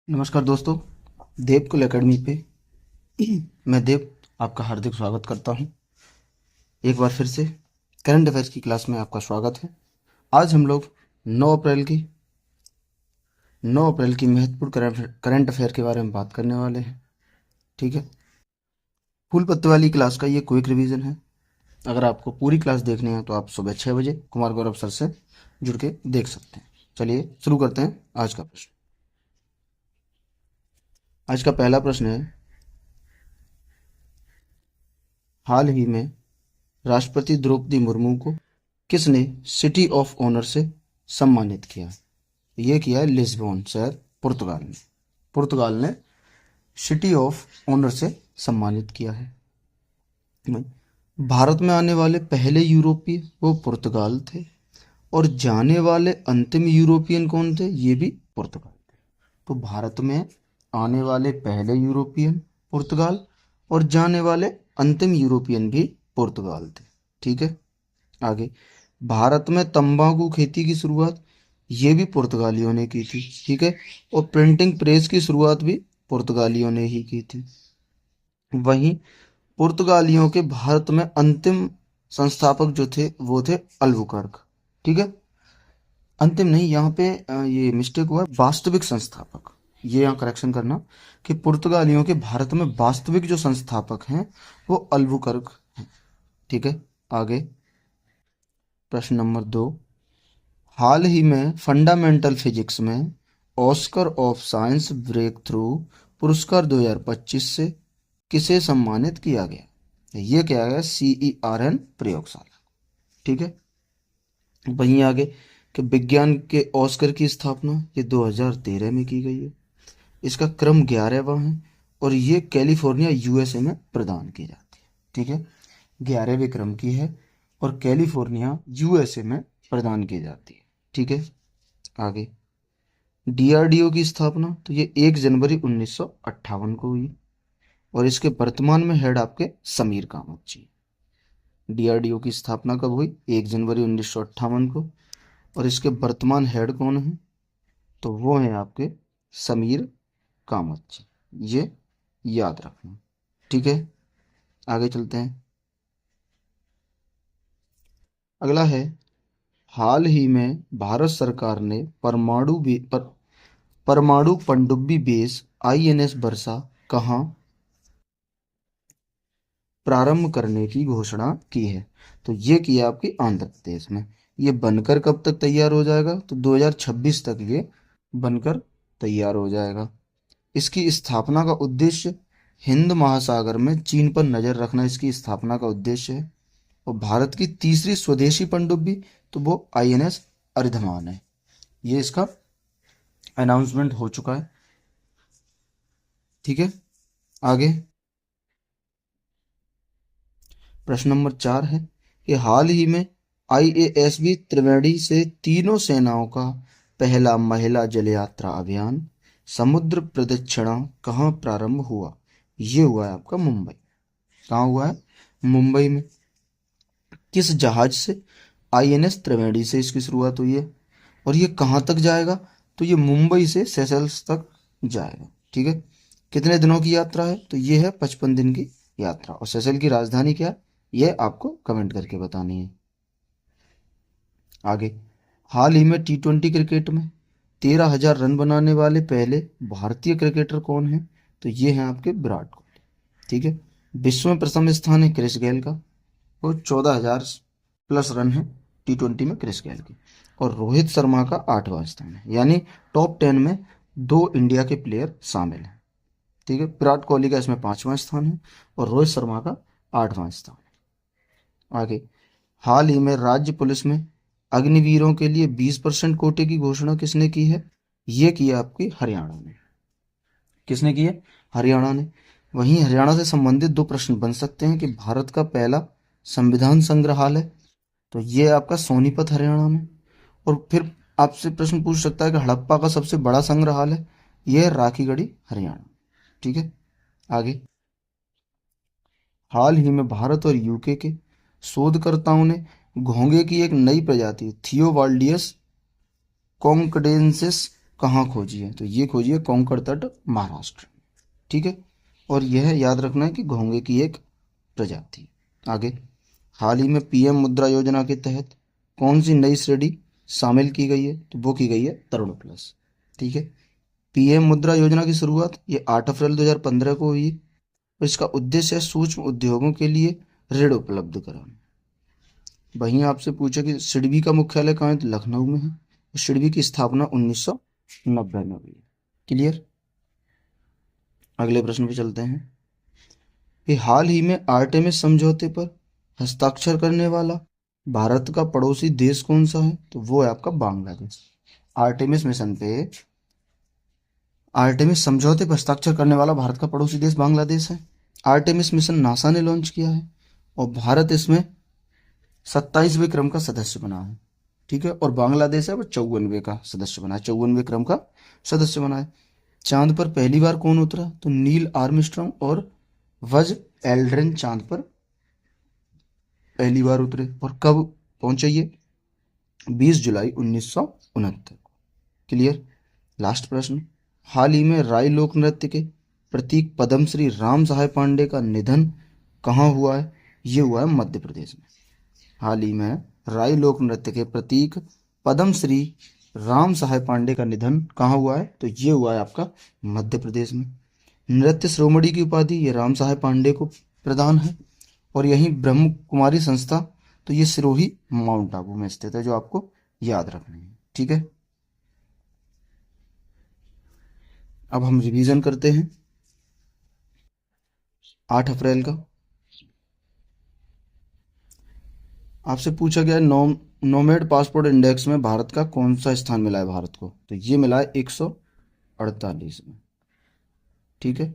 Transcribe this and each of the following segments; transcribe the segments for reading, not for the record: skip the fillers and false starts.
नमस्कार दोस्तों, देवकुल एकेडमी पे मैं देव आपका हार्दिक स्वागत करता हूं। एक बार फिर से करंट अफेयर्स की क्लास में आपका स्वागत है। आज हम लोग 9 अप्रैल की 9 अप्रैल की महत्वपूर्ण करंट अफेयर के बारे में बात करने वाले हैं। ठीक है, फूल पत्ते वाली क्लास का ये क्विक रिवीजन है। अगर आपको पूरी क्लास देखनी है तो आप सुबह 6 बजे कुमार गौरव सर से जुड़ के देख सकते हैं। चलिए शुरू करते हैं आज का प्रश्न। आज का पहला प्रश्न है, हाल ही में राष्ट्रपति द्रौपदी मुर्मू को किसने सिटी ऑफ ऑनर से सम्मानित किया? ये किया है लिस्बन शहर, पुर्तगाल ने। पुर्तगाल ने सिटी ऑफ ऑनर से सम्मानित किया है। भारत में आने वाले पहले यूरोपीय वो पुर्तगाल थे, और जाने वाले अंतिम यूरोपियन कौन थे? ये भी पुर्तगाल थे। तो भारत में आने वाले पहले यूरोपियन पुर्तगाल, और जाने वाले अंतिम यूरोपियन भी पुर्तगाल थे। ठीक है, आगे, भारत में तंबाकू खेती की शुरुआत ये भी पुर्तगालियों ने की थी। ठीक है, और प्रिंटिंग प्रेस की शुरुआत भी पुर्तगालियों ने ही की थी। वहीं पुर्तगालियों के भारत में अंतिम संस्थापक जो थे वो थे अल्बुकर्क। ठीक है, अंतिम नहीं, यहाँ पे ये मिस्टेक हुआ, वास्तविक संस्थापक। ये यहाँ करेक्शन करना कि पुर्तगालियों के भारत में वास्तविक जो संस्थापक हैं वो अल्बुकर्क हैं। ठीक है, आगे प्रश्न नंबर 2, हाल ही में फंडामेंटल फिजिक्स में Oscar of science breakthrough पुरस्कार 2025 से किसे सम्मानित किया गया? ये किया गया CERN प्रयोगशाला। ठीक है, वहीं आगे कि विज्ञान के ऑस्कर की स्थापना ये 2013 में की गई है। इसका क्रम 11वां है, और ये कैलिफोर्निया USA में प्रदान की जाती है। ठीक है, 11वें क्रम की है और कैलिफोर्निया USA में प्रदान की जाती है। ठीक है, आगे DRDO की स्थापना तो ये 1 जनवरी 1958 को हुई, और इसके वर्तमान में हेड आपके समीर कामत जी। DRDO की स्थापना कब हुई? 1 जनवरी 1958 को, और इसके वर्तमान हेड कौन है? तो वो हैं आपके समीर कामत जी। ये याद रखना। ठीक है, आगे चलते हैं। अगला है, हाल ही में भारत सरकार ने परमाणु पनडुब्बी बेस INS वर्षा कहाँ प्रारंभ करने की घोषणा की है? तो ये किया आपकी आंध्र प्रदेश में। ये बनकर कब तक तैयार हो जाएगा? तो 2026 तक ये बनकर तैयार हो जाएगा। इसकी स्थापना का उद्देश्य हिंद महासागर में चीन पर नजर रखना इसकी स्थापना का उद्देश्य है। और भारत की तीसरी स्वदेशी पनडुब्बी तो वो INS अर्धमान है। ये इसका अनाउंसमेंट हो चुका है। ठीक है, आगे प्रश्न नंबर 4 है कि हाल ही में IASB त्रिवेणी से तीनों सेनाओं का पहला महिला जल यात्रा अभियान समुद्र प्रदक्षिणा कहाँ प्रारंभ हुआ? ये हुआ है आपका मुंबई। कहाँ हुआ है? मुंबई में। किस जहाज से? INS त्रिवेणी से इसकी शुरुआत हुई है, और ये कहाँ तक जाएगा? तो ये मुंबई से सेशल्स तक जाएगा। ठीक है, कितने दिनों की यात्रा है? तो ये है 55 दिन की यात्रा। और सेशल की राजधानी क्या है? ये आपको कमेंट करके बतानी है। आगे, हाल ही में T20 क्रिकेट में 13,000 रन बनाने वाले पहले भारतीय क्रिकेटर कौन है? तो ये हैं आपके विराट कोहली। ठीक है, विश्व में प्रथम स्थान है क्रिस गेल का, और 14,000 प्लस रन है T20 में क्रिस गेल की। और रोहित शर्मा का 8वां स्थान है, यानी टॉप 10 में 2 इंडिया के प्लेयर शामिल हैं। ठीक है, विराट कोहली का इसमें 5वां स्थान है, और रोहित शर्मा का 8वां स्थान है। आगे, हाल ही में राज्य पुलिस में अग्निवीरों के लिए 20% कोटे की घोषणा किसने की है? ये की है आपकी हरियाणा ने। किसने की है? हरियाणा ने। वहीं हरियाणा से संबंधित 2 प्रश्न बन सकते हैं कि भारत का पहला संविधान संग्रहालय तो ये आपका सोनीपत हरियाणा में, और फिर आपसे प्रश्न पूछ सकता है कि हड़प्पा का सबसे बड़ा संग्रहालय यह है राखीगढ़ी हरियाणा। ठीक है, आगे, हाल ही में भारत और UK के शोधकर्ताओं ने घोंघे की एक नई प्रजाति थियोवाल्डियस कॉन्कडेंसिस कहाँ खोजी है? तो ये खोजी है कोंकण तट, महाराष्ट्र। ठीक है, और यह याद रखना है कि घोंगे की एक प्रजाति। आगे, हाल ही में पीएम मुद्रा योजना के तहत कौन सी नई श्रेणी शामिल की गई है? तो वो की गई है तरुण प्लस। ठीक है, पीएम मुद्रा योजना की शुरुआत ये 8 अप्रैल 2015 को हुई और इसका उद्देश्य है सूक्ष्म उद्योगों के लिए ऋण उपलब्ध कराना। वहीं आपसे पूछा कि सिडबी का मुख्यालय कहाँ है? तो लखनऊ में है। सिडबी की स्थापना 1990 में हुई। क्लियर? अगले प्रश्न पे चलते हैं कि हाल ही में आर्टेमिस समझौते पर हस्ताक्षर करने वाला भारत का पड़ोसी देश कौन सा है? तो वो है आपका बांग्लादेश। आर्टेमिस मिशन पे, आर्टेमिस समझौते पर हस्ताक्षर करने वाला भारत का पड़ोसी देश बांग्लादेश है। आर्टेमिस मिशन नासा ने लॉन्च किया है और भारत इसमें 27वें क्रम का सदस्य बना है। ठीक है, और बांग्लादेश है वो 54वें का सदस्य बना है, 54वें क्रम का सदस्य बना है। चांद पर पहली बार कौन उतरा? तो नील आर्मस्ट्रांग और बज एल्ड्रिन चांद पर पहली बार उतरे। और कब पहुंचे ये? 20 जुलाई 1969 को। क्लियर? लास्ट प्रश्न, हाल ही में राय लोक नृत्य के प्रतीक पद्मश्री राम सहाय पांडे का निधन कहाँ हुआ है? ये हुआ है मध्य प्रदेश में। हाल ही में राय लोक नृत्य के प्रतीक पद्मश्री राम सहाय पांडे का निधन कहाँ हुआ है? तो ये हुआ है आपका मध्य प्रदेश में। नृत्य श्रोमणी की उपाधि ये राम सहाय पांडे को प्रदान है। और यही ब्रह्म कुमारी संस्था, तो ये सिरोही माउंट आबू में स्थित है, जो आपको याद रखनी है। ठीक है, अब हम रिवीजन करते हैं 8 अप्रैल का। आपसे पूछा गया नोमैड पासपोर्ट इंडेक्स में भारत का कौन सा स्थान मिला है भारत को? तो ये मिला है 148 में। ठीक है,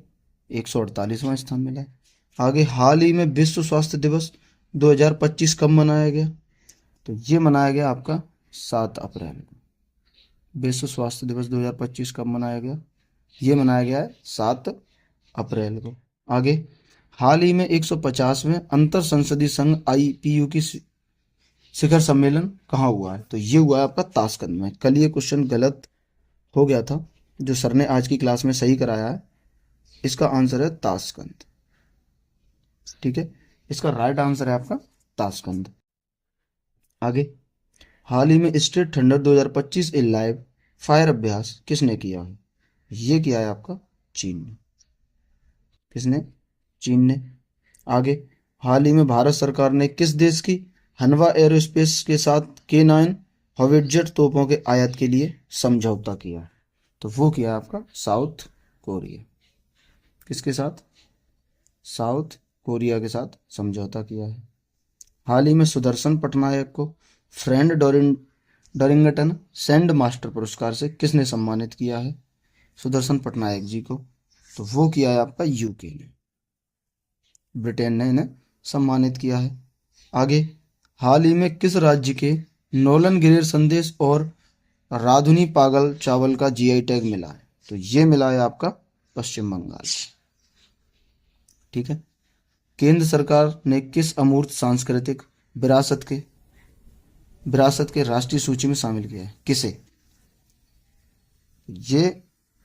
148वां स्थान मिला है। आगे, हाल ही में विश्व स्वास्थ्य दिवस 2025 कब मनाया गया? तो ये मनाया गया आपका 7 अप्रैल को। विश्व स्वास्थ्य दिवस 2025 कब मनाया गया? ये मनाया गया है 7 अप्रैल को। आगे, हाल ही में 150वें अंतर संसदीय संघ IPU की शिखर सम्मेलन कहाँ हुआ है? तो ये हुआ है आपका ताशकंद में। कल ये क्वेश्चन गलत हो गया था, जो सर ने आज की क्लास में सही कराया है। इसका आंसर है ताशकंद। ठीक है, इसका राइट आंसर है आपका ताशकंद। आगे, हाल ही में स्ट्रीट थंडर 2025 ए लाइव फायर अभ्यास किसने किया है? ये किया है आपका चीन ने। किसने? चीन ने। आगे, हाल ही में भारत सरकार ने किस देश की हनवा एरोस्पेस के साथ K9 हॉविटजेट तोपों के आयात के लिए समझौता किया? तो वो किया आपका साउथ कोरिया। किसके साथ? साउथ कोरिया के साथ समझौता किया है। हाल ही में सुदर्शन पटनायक को फ्रेंड डोरिंगटन सैंड मास्टर पुरस्कार से किसने सम्मानित किया है? सुदर्शन पटनायक जी को। तो वो किया है आपका यूके ने, ब्रिटेन ने इन्हें सम्मानित किया है। आगे, हाल ही में किस राज्य के नोलन गिरेर संदेश और राधुनी पागल चावल का GI टैग मिला है? तो ये मिला है आपका पश्चिम बंगाल। ठीक है, केंद्र सरकार ने किस अमूर्त सांस्कृतिक विरासत के राष्ट्रीय सूची में शामिल किया है? किसे? ये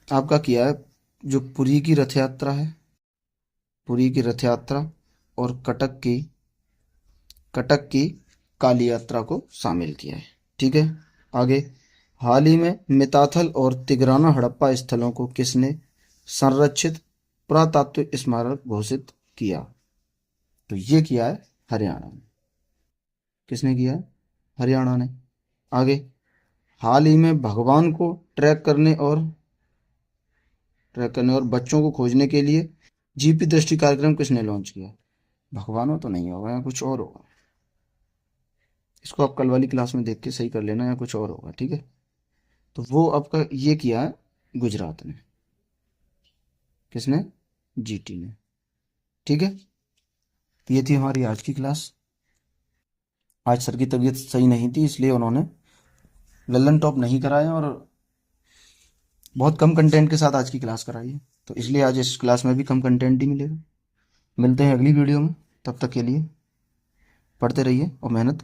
आपका किया है जो पुरी की रथ यात्रा है, पुरी की रथ यात्रा और कटक की काली यात्रा को शामिल किया है। ठीक है, आगे, हाल ही में मिताथल और तिग्राना हड़प्पा स्थलों को किसने संरक्षित पुरातात्विक स्मारक घोषित किया? तो ये किया है हरियाणा ने। किसने किया है? हरियाणा ने। आगे, हाल ही में भगवान को ट्रैक करने और बच्चों को खोजने के लिए GP दृष्टि कार्यक्रम किसने लॉन्च किया? भगवानों तो नहीं होगा, या कुछ और होगा। इसको आप कल वाली क्लास में देख के सही कर लेना, या कुछ और होगा। ठीक है, तो वो आपका ये किया है गुजरात ने। किसने? GT ने। ठीक है, ये थी हमारी आज की क्लास। आज सर की तबीयत सही नहीं थी, इसलिए उन्होंने लल्लन टॉप नहीं कराया और बहुत कम कंटेंट के साथ आज की क्लास कराई है। तो इसलिए आज इस क्लास में भी कम कंटेंट ही मिलेगा। मिलते हैं अगली वीडियो में, तब तक के लिए पढ़ते रहिए और मेहनत